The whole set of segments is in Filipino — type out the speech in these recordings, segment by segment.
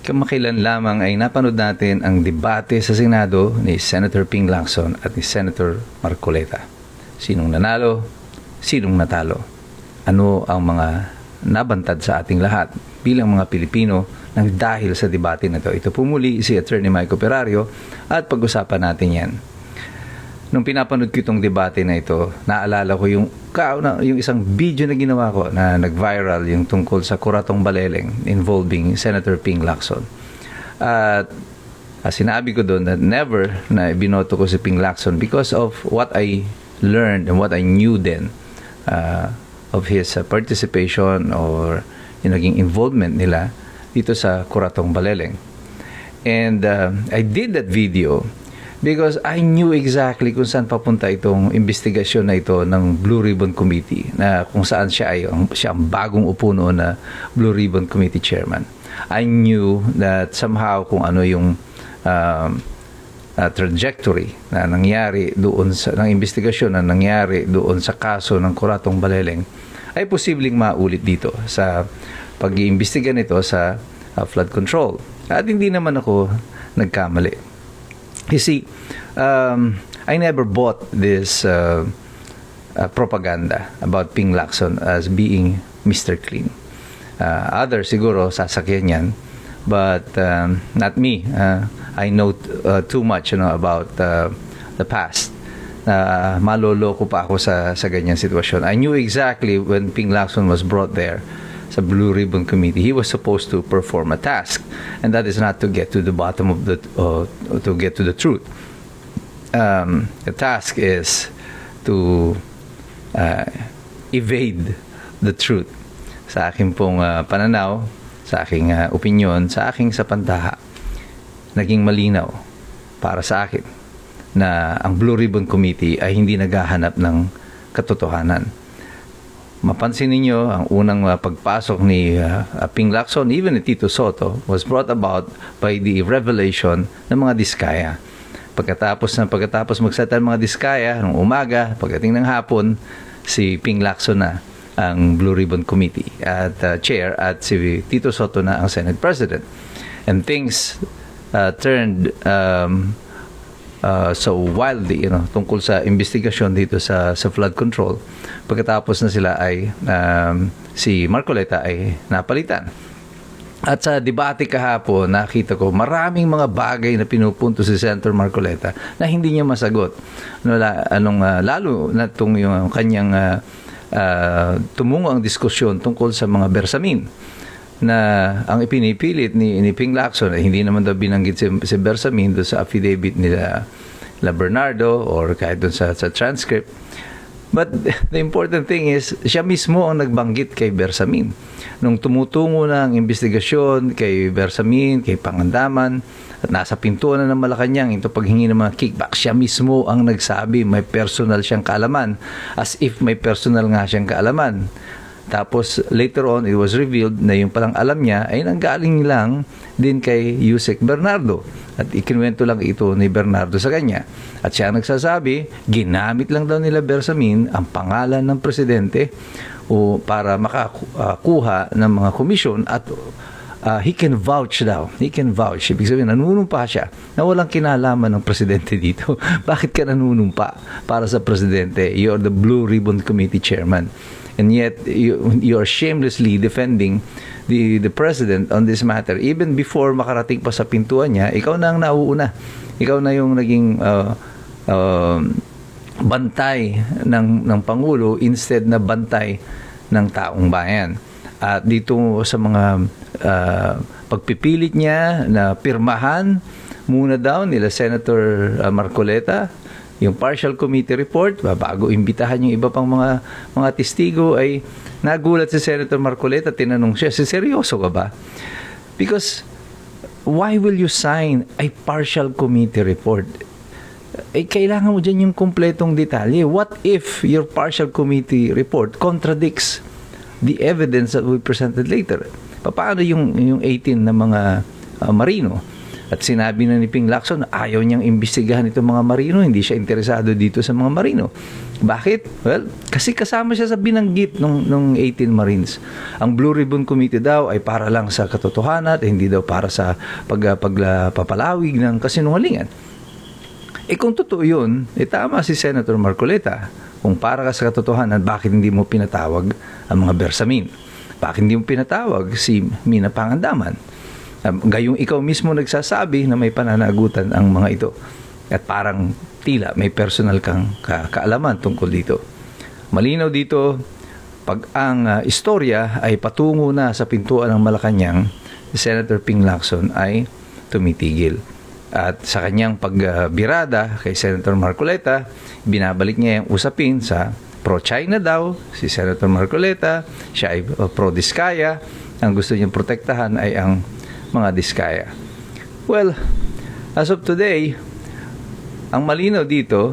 Kamakailan lamang ay napanood natin ang debate sa Senado ni Senator Ping Lacson at ni Senator Marcoleta. Sinong nanalo? Sinong natalo? Ano ang mga nabantad sa ating lahat bilang mga Pilipino nang dahil sa debate na ito? Ito po muli si Attorney Mike Operario at pag-usapan natin yan. Nung pinapanood ko itong debate na ito, naalala ko yung isang video na ginawa ko na nag-viral yung tungkol sa Kuratong Baleleng involving Senator Ping Lacson. At sinabi ko doon na never na binoto ko si Ping Lacson because of what I learned and what I knew then of his participation or yung naging involvement nila dito sa Kuratong Baleleng. And I did that video because I knew exactly kung saan papunta itong investigasyon na ito ng Blue Ribbon Committee, na kung saan siya ang bagong upo noon na Blue Ribbon Committee chairman. I knew that somehow kung ano yung trajectory na nangyari doon ng investigasyon na nangyari doon sa kaso ng Kuratong Baleleng ay posibleng maulit dito sa pag-iimbestiga nito sa flood control. At hindi naman ako nagkamali. You see, I never bought this propaganda about Ping Lacson as being Mr. Clean. Others siguro sasakyan yan, but not me. I know too much about the past. Maloloko pa ako sa ganyang sitwasyon. I knew exactly when Ping Lacson was brought there sa Blue Ribbon Committee, he was supposed to perform a task, and that is not to get to the bottom of to get to the truth. The task is to evade the truth. Sa aking pong pananaw, sa aking opinion, sa aking sapantaha, naging malinaw para sa akin na ang Blue Ribbon Committee ay hindi naghahanap ng katotohanan. Mapansin ninyo, ang unang pagpasok ni Ping Lacson, even ni Tito Soto, was brought about by the revelation ng mga diskaya. Pagkatapos magsalita ng mga diskaya, ng umaga, pagdating ng hapon, si Ping Lacson na ang Blue Ribbon Committee at chair, at si Tito Soto na ang Senate President. And things turned so wildly, tungkol sa investigasyon dito sa flood control. Pagkatapos na sila ay si Marcoleta ay napalitan. At sa debate kahapon, nakita ko maraming mga bagay na pinupunto si Senator Marcoleta na hindi niya masagot. Lalo na yung kanyang tumungo ang diskusyon tungkol sa mga bersamin, na ang ipinipilit ni Ping Lacson ay hindi naman daw binanggit si bersamin doon sa affidavit nila Bernardo or kahit doon sa transcript. But the important thing is, siya mismo ang nagbanggit kay Bersamin. Nung tumutungo na ang investigasyon kay Bersamin, kay Pangandaman, at nasa pintuan na ng Malacanang ito paghingi ng mga kickback, siya mismo ang nagsabi may personal siyang kaalaman, as if may personal nga siyang kaalaman. Tapos later on, it was revealed na yung palang alam niya ay nanggaling lang din kay Yusek Bernardo. At ikinuwento lang ito ni Bernardo sa kanya. At siya nagsasabi, ginamit lang daw nila Bersamin ang pangalan ng presidente para makakuha ng mga komisyon, at he can vouch daw. He can vouch. Ibig sabihin, nanunumpa siya na walang kinalaman ng presidente dito. Bakit ka nanunumpa para sa presidente? You are the Blue Ribbon Committee chairman. And yet, you are shamelessly defending the president on this matter. Even before makarating pa sa pintuan niya, ikaw na ang nauuna. Ikaw na yung naging bantay ng Pangulo instead na bantay ng taong bayan. At dito sa mga pagpipilit niya na pirmahan muna daw nila Senator Marcoleta yung partial committee report, bago imbitahan yung iba pang mga testigo, ay nagulat si Senator Marcoleta, tinanong siya, seryoso ka ba? Because why will you sign a partial committee report? Kailangan mo dyan yung kumpletong detalye. What if your partial committee report contradicts the evidence that we presented later? Paano yung 18 na mga marino At sinabi na ni Ping Lacson, ayaw niyang imbestigahan itong mga marino, hindi siya interesado dito sa mga marino. Bakit? Well, kasi kasama siya sa binanggit nung 18 Marines. Ang Blue Ribbon Committee daw ay para lang sa katotohanan, hindi daw para sa pagpapalawig ng kasinungalingan. Kung totoo yun, tama si Senator Marcoleta. Kung para ka sa katotohanan, bakit hindi mo pinatawag ang mga Bersamin? Bakit hindi mo pinatawag si Mina Pangandaman? Gayong ikaw mismo nagsasabi na may pananagutan ang mga ito. At parang tila may personal kang kaalaman tungkol dito. Malinaw dito, pag ang istorya ay patungo na sa pintuan ng Malacanang, si Senator Ping Lacson ay tumitigil. At sa kanyang pagbirada kay Senator Marcoleta, binabalik niya yung usapin sa pro-China daw, si Senator Marcoleta, siya ay pro-Diskaya. Ang gusto niyang protektahan ay ang mga Diskaya. Well, as of today, ang malinaw dito,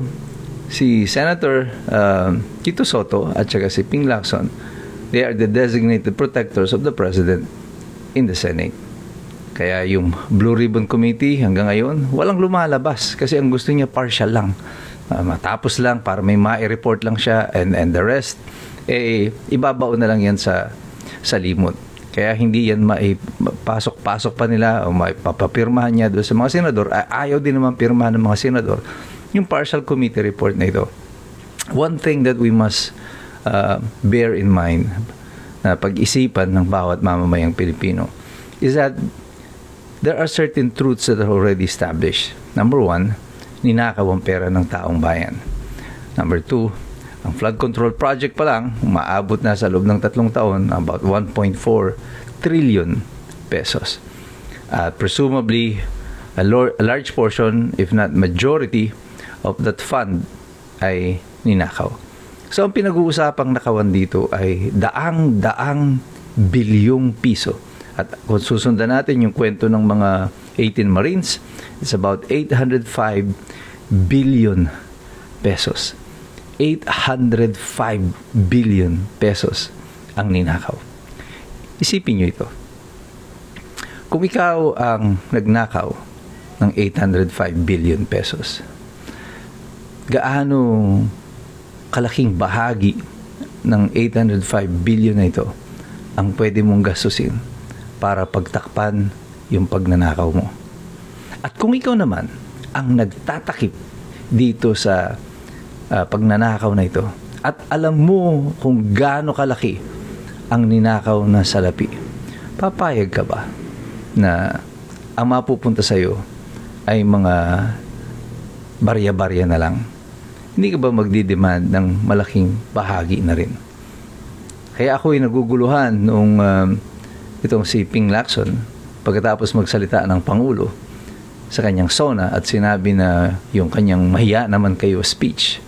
si Senator Tito Soto at saka si Ping Lacson, they are the designated protectors of the President in the Senate. Kaya yung Blue Ribbon Committee hanggang ngayon, walang lumalabas kasi ang gusto niya partial lang. Matapos lang para may ma-report lang siya and the rest, ibabaon na lang yan sa limot. Kaya hindi yan maipasok-pasok pa nila o maipapapirmahan niya doon sa mga senador. Ayaw din naman pirmahan ng mga senador yung partial committee report na ito. One thing that we must bear in mind na pag-isipan ng bawat mamamayang Pilipino is that there are certain truths that are already established. Number one, ninakaw ang pera ng taong bayan. Number two, ang flood control project pa lang, maabot na sa loob ng 3 taon, about 1.4 trillion pesos. At presumably, a large portion, if not majority, of that fund ay ninakaw. So, ang pinag-uusapang nakawan dito ay daang bilyong piso. At kung susundan natin yung kwento ng mga 18 Marines, it's about 805 billion pesos. 805 billion pesos ang ninakaw. Isipin nyo ito. Kung ikaw ang nagnakaw ng 805 billion pesos, gaano kalaking bahagi ng 805 billion na ito ang pwede mong gastusin para pagtakpan yung pagnanakaw mo? At kung ikaw naman ang nagtatakip dito sa pagnanakaw na ito at alam mo kung gaano kalaki ang ninakaw na salapi, papayag ka ba na ang mapupunta sa iyo ay mga barya-barya na lang? Hindi ka ba magdidemand ng malaking bahagi na rin? Kaya ako'y naguguluhan nung itong si Ping Lacson pagkatapos magsalita ng Pangulo sa kanyang SONA at sinabi na yung kanyang mahiya naman kayo speech.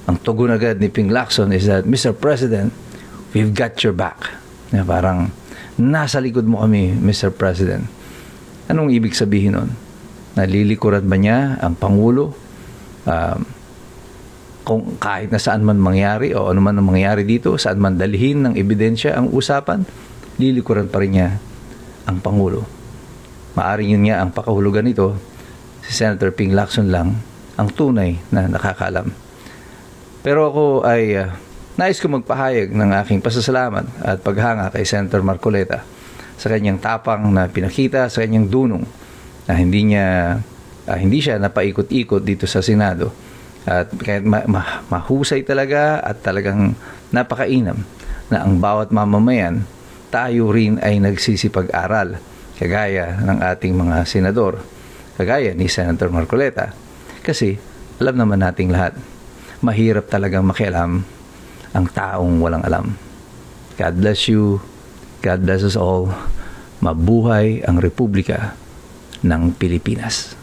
Ang tugon agad ni Ping Lacson is that, Mr. President, we've got your back. Na parang, nasa likod mo kami, Mr. President. Anong ibig sabihin nun? Nalilikuran ba niya ang Pangulo? Kung kahit na saan man mangyari o ano man ang mangyari dito, saan man dalhin ng ebidensya ang usapan, lilikuran pa rin niya ang Pangulo. Maaring yun nga ang pakahulugan nito, si Senator Ping Lacson lang ang tunay na nakakaalam. Pero ako ay nais ko magpahayag ng aking pasasalamat at paghanga kay Senator Marcoleta sa kanyang tapang na pinakita, sa kanyang dunong na hindi siya napaikot-ikot dito sa Senado. At kahit mahusay talaga at talagang napakainam na ang bawat mamamayan, tayo rin ay nagsisipag-aral kagaya ng ating mga senador, kagaya ni Senator Marcoleta. Kasi alam naman nating lahat, mahirap talagang makialam ang taong walang alam. God bless you. God bless us all. Mabuhay ang Republika ng Pilipinas.